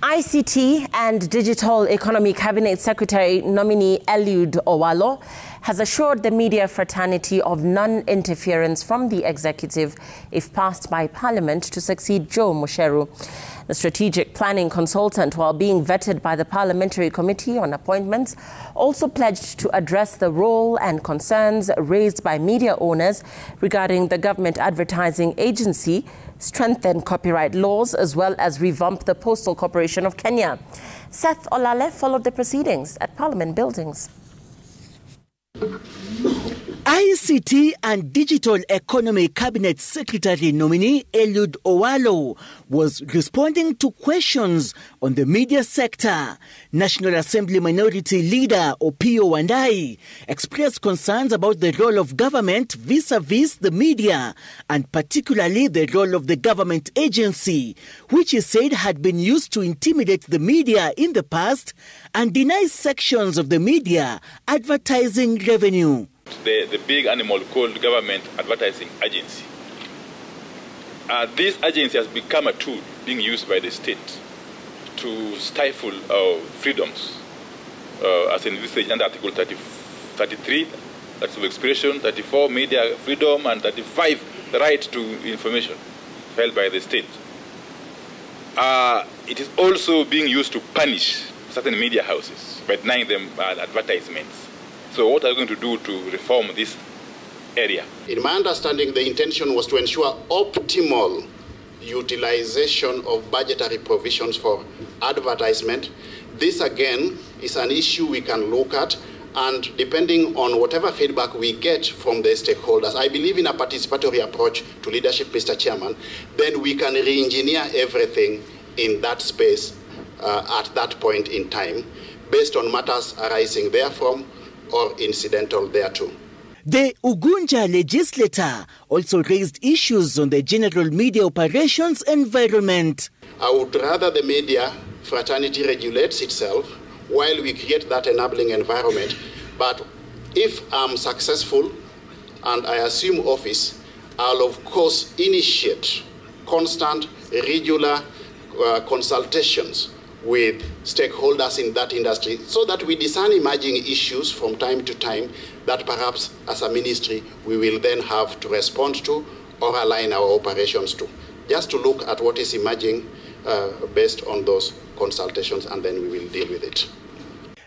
ICT and Digital Economy Cabinet Secretary nominee Eliud Owalo has assured the media fraternity of non-interference from the executive if passed by Parliament to succeed Joe Musheru. The strategic planning consultant, while being vetted by the Parliamentary Committee on Appointments, also pledged to address the role and concerns raised by media owners regarding the government advertising agency, strengthen copyright laws, as well as revamp the Postal Corporation of Kenya. Seth Olale followed the proceedings at Parliament buildings. ICT and Digital Economy Cabinet Secretary nominee Eliud Owalo was responding to questions on the media sector. National Assembly Minority Leader Opiyo Wandayi expressed concerns about the role of government vis-a-vis the media, and particularly the role of the government agency, which he said had been used to intimidate the media in the past and deny sections of the media advertising revenue. The big animal called government advertising agency. This agency has become a tool being used by the state to stifle freedoms, as envisaged under Article 33, that's of expression, 34, media freedom, and 35, the right to information held by the state. It is also being used to punish certain media houses by denying them advertisements. So what are we going to do to reform this area? In my understanding, the intention was to ensure optimal utilization of budgetary provisions for advertisement. This, again, is an issue we can look at, and depending on whatever feedback we get from the stakeholders, I believe in a participatory approach to leadership, Mr. Chairman, then we can re-engineer everything in that space at that point in time, based on matters arising therefrom or incidental thereto. The Ugunja legislator also raised issues on the general media operations environment. I would rather the media fraternity regulates itself while we create that enabling environment. But if I'm successful and I assume office, I'll of course initiate constant, regular consultations with stakeholders in that industry so that we discern emerging issues from time to time that perhaps as a ministry we will then have to respond to or align our operations to. Just to look at what is emerging based on those consultations, and then we will deal with it.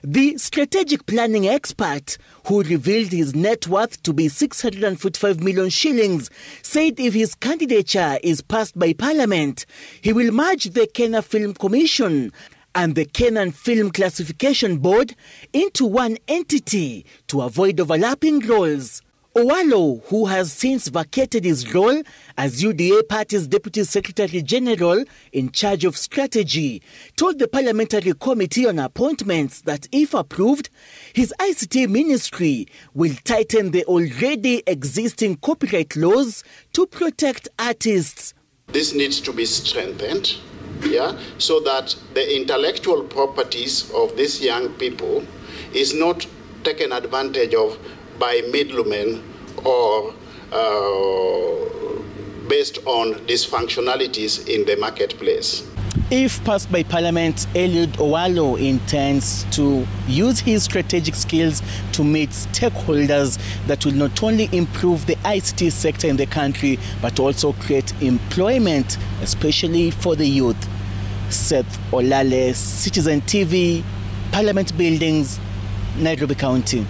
The strategic planning expert, who revealed his net worth to be 645 million shillings, said if his candidature is passed by Parliament, he will merge the Kenya Film Commission and the Kenyan Film Classification Board into one entity to avoid overlapping roles. Owalo, who has since vacated his role as UDA Party's Deputy Secretary General in charge of strategy, told the Parliamentary Committee on Appointments that if approved, his ICT ministry will tighten the already existing copyright laws to protect artists. This needs to be strengthened, so that the intellectual properties of these young people is not taken advantage of by middlemen or based on dysfunctionalities in the marketplace. If passed by Parliament, Eliud Owalo intends to use his strategic skills to meet stakeholders that will not only improve the ICT sector in the country, but also create employment, especially for the youth. Seth Olale, Citizen TV, Parliament Buildings, Nairobi County.